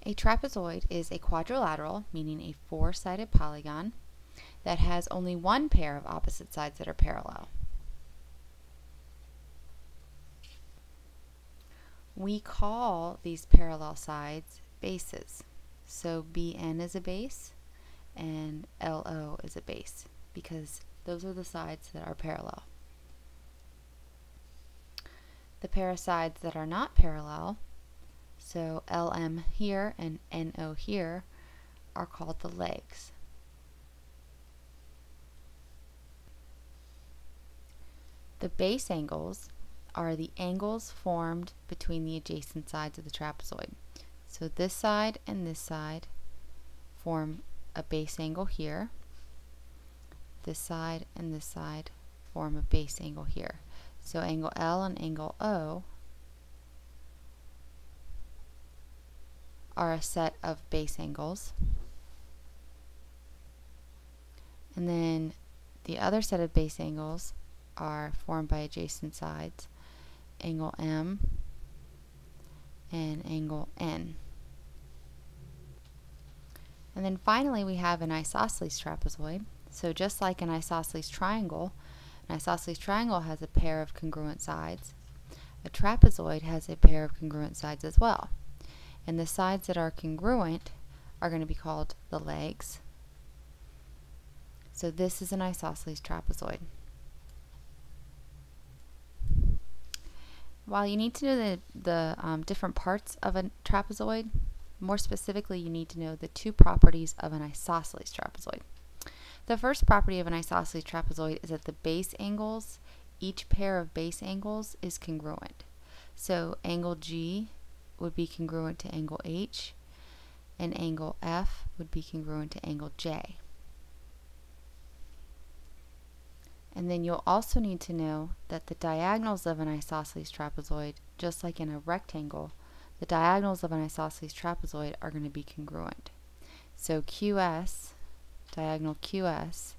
A trapezoid is a quadrilateral, meaning a four-sided polygon, that has only one pair of opposite sides that are parallel. We call these parallel sides bases. So BN is a base and LO is a base because those are the sides that are parallel. The pair of sides that are not parallel, so LM here and NO here, are called the legs. The base angles are the angles formed between the adjacent sides of the trapezoid. So this side and this side form a base angle here. This side and this side form a base angle here. So angle L and angle O are a set of base angles. And then the other set of base angles are formed by adjacent sides, angle M and angle N. And then finally we have an isosceles trapezoid. So just like an isosceles triangle has a pair of congruent sides. A trapezoid has a pair of congruent sides as well. And the sides that are congruent are going to be called the legs. So this is an isosceles trapezoid. While you need to know the different parts of a trapezoid, more specifically you need to know the two properties of an isosceles trapezoid. The first property of an isosceles trapezoid is that the base angles, each pair of base angles is congruent. So angle G would be congruent to angle H, and angle F would be congruent to angle J. And then you'll also need to know that the diagonals of an isosceles trapezoid, just like in a rectangle, the diagonals of an isosceles trapezoid are going to be congruent. So QS, diagonal QS,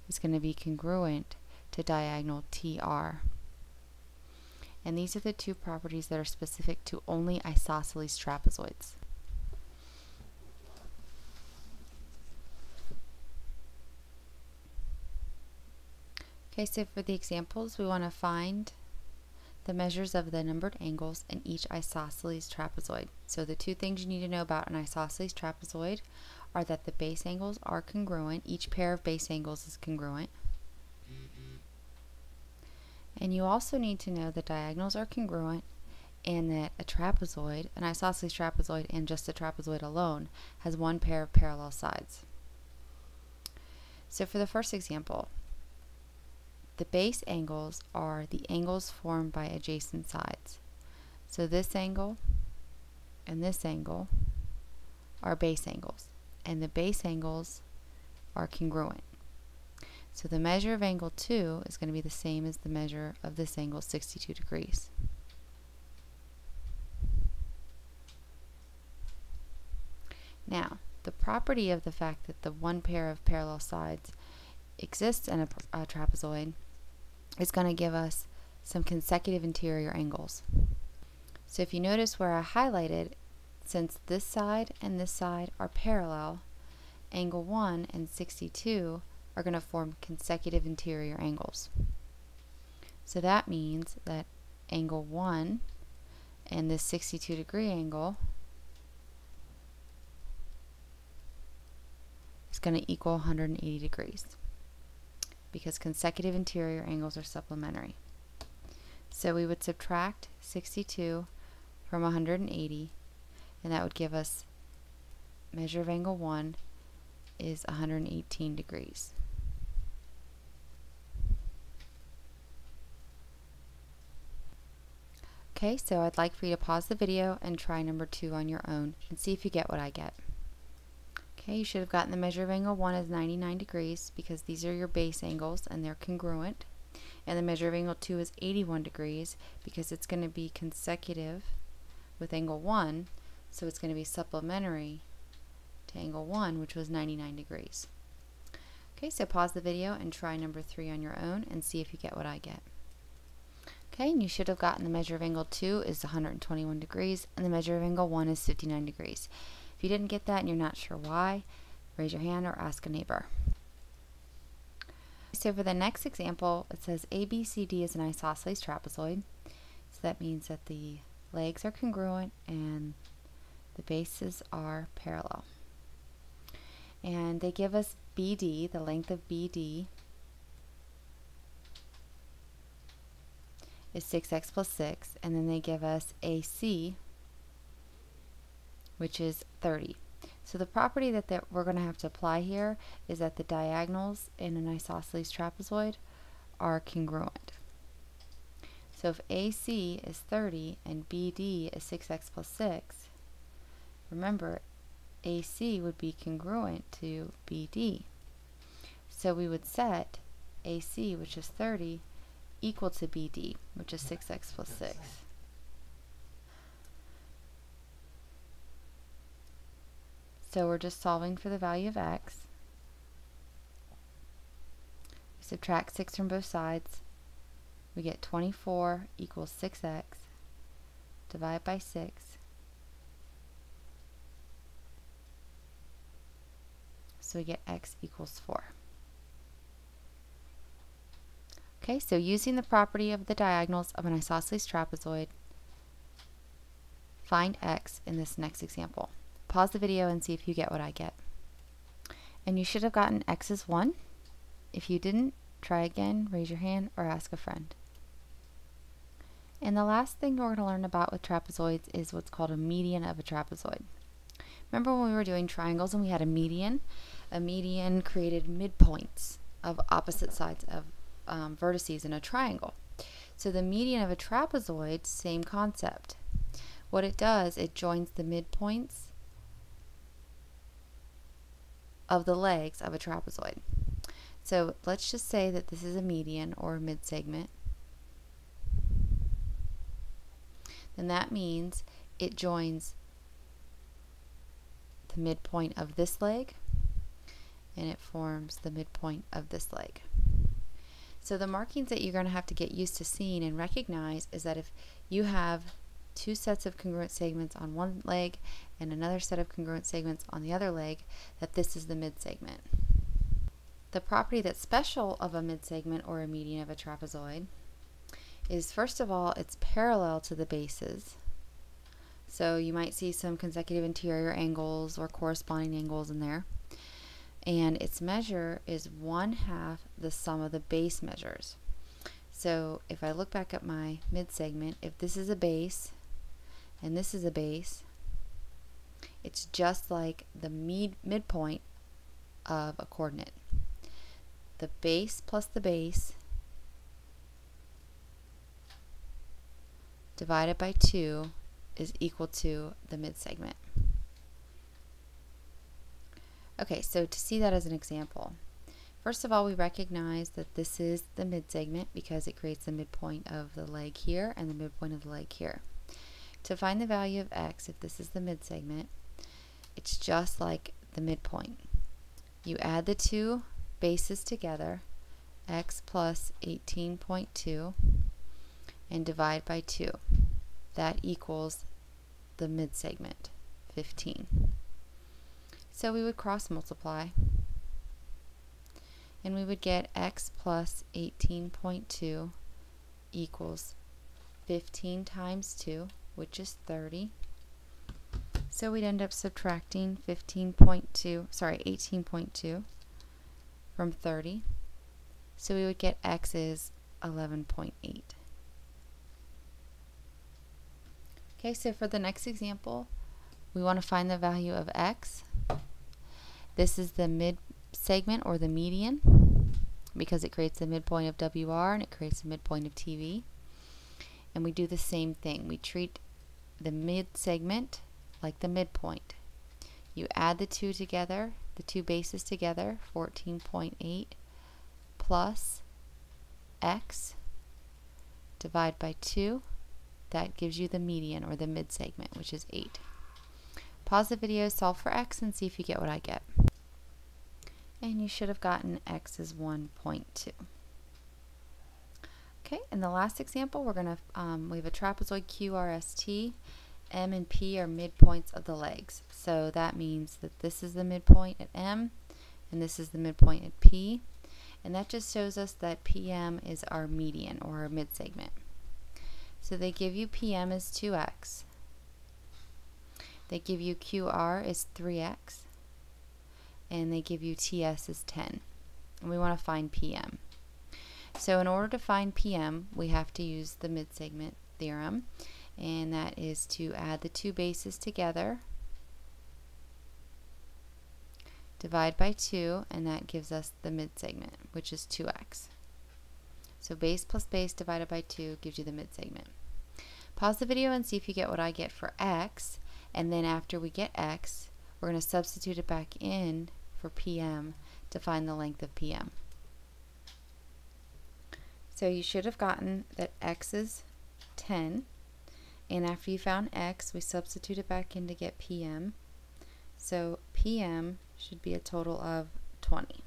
is going to be congruent to diagonal TR. And these are the two properties that are specific to only isosceles trapezoids. Okay, so for the examples, we want to find the measures of the numbered angles in each isosceles trapezoid. So the two things you need to know about an isosceles trapezoid are that the base angles are congruent. Each pair of base angles is congruent. And you also need to know the diagonals are congruent and that a trapezoid, an isosceles trapezoid and just a trapezoid alone, has one pair of parallel sides. So for the first example, the base angles are the angles formed by adjacent sides. So this angle and this angle are base angles, and the base angles are congruent. So the measure of angle 2 is going to be the same as the measure of this angle, 62 degrees. Now, the property of the fact that the one pair of parallel sides exists in a trapezoid is going to give us some consecutive interior angles. So if you notice where I highlighted, since this side and this side are parallel, angle 1 and 62 are going to form consecutive interior angles. So that means that angle 1 and this 62 degree angle is going to equal 180 degrees because consecutive interior angles are supplementary. So we would subtract 62 from 180, and that would give us measure of angle 1 is 118 degrees. Okay, so I'd like for you to pause the video and try number 2 on your own and see if you get what I get. Okay, you should have gotten the measure of angle 1 is 99 degrees because these are your base angles and they're congruent. And the measure of angle 2 is 81 degrees because it's going to be consecutive with angle 1, so it's going to be supplementary to angle 1, which was 99 degrees. Okay, so pause the video and try number 3 on your own and see if you get what I get. Okay, and you should have gotten the measure of angle 2 is 121 degrees and the measure of angle 1 is 59 degrees. If you didn't get that and you're not sure why, raise your hand or ask a neighbor. So for the next example, it says ABCD is an isosceles trapezoid. So that means that the legs are congruent and the bases are parallel. And they give us BD, the length of BD is 6x plus 6, and then they give us AC, which is 30. So the property that we're going to have to apply here is that the diagonals in an isosceles trapezoid are congruent. So if AC is 30 and BD is 6x plus 6, remember AC would be congruent to BD. So we would set AC, which is 30, equal to BD, which is 6x plus 6. So we're just solving for the value of x. We subtract 6 from both sides. We get 24 equals 6x. Divide by 6. So we get x equals 4. Okay, so using the property of the diagonals of an isosceles trapezoid, find x in this next example. Pause the video and see if you get what I get. And you should have gotten x is 1. If you didn't, try again, raise your hand, or ask a friend. And the last thing we're going to learn about with trapezoids is what's called a median of a trapezoid. Remember when we were doing triangles and we had a median? A median created midpoints of opposite sides of vertices in a triangle. So the median of a trapezoid, same concept. What it does, it joins the midpoints of the legs of a trapezoid. So let's just say that this is a median or a mid-segment. Then that means it joins the midpoint of this leg and it forms the midpoint of this leg. So the markings that you're going to have to get used to seeing and recognize is that if you have two sets of congruent segments on one leg and another set of congruent segments on the other leg, that this is the mid-segment. The property that's special of a mid-segment or a median of a trapezoid is, first of all, it's parallel to the bases. So you might see some consecutive interior angles or corresponding angles in there. And its measure is 1/2 the sum of the base measures. So if I look back at my mid-segment, if this is a base and this is a base, it's just like the midpoint of a coordinate. The base plus the base divided by 2 is equal to the mid-segment. Okay, so to see that as an example, first of all, we recognize that this is the mid-segment because it creates the midpoint of the leg here and the midpoint of the leg here. To find the value of x, if this is the mid-segment, it's just like the midpoint. You add the two bases together, x plus 18.2, and divide by 2. That equals the mid-segment, 15. So we would cross multiply and we would get x plus 18.2 equals 15 times 2, which is 30. So we'd end up subtracting 18.2 from 30. So we would get x is 11.8. Okay, so for the next example, we want to find the value of x. This is the mid-segment or the median because it creates the midpoint of WR and it creates the midpoint of TV. And we do the same thing. We treat the mid-segment like the midpoint. You add the two together, the two bases together, 14.8 plus x, divide by 2. That gives you the median or the mid-segment, which is 8. Pause the video, solve for x, and see if you get what I get. And you should have gotten x is 1.2. Okay, in the last example, we're going to we have a trapezoid QRST, M and P are midpoints of the legs. So that means that this is the midpoint at M and this is the midpoint at P. And that just shows us that PM is our median or our mid-segment. So they give you PM as 2x. They give you QR as 3x. And they give you TS as 10. And we want to find PM. So in order to find PM, we have to use the mid-segment theorem. And that is to add the two bases together, divide by 2, and that gives us the mid-segment, which is 2x. So base plus base divided by 2 gives you the mid-segment. Pause the video and see if you get what I get for x, and then after we get x, we're going to substitute it back in for PM to find the length of PM. So you should have gotten that x is 10. And after you found x, we substitute it back in to get PM. So PM should be a total of 20.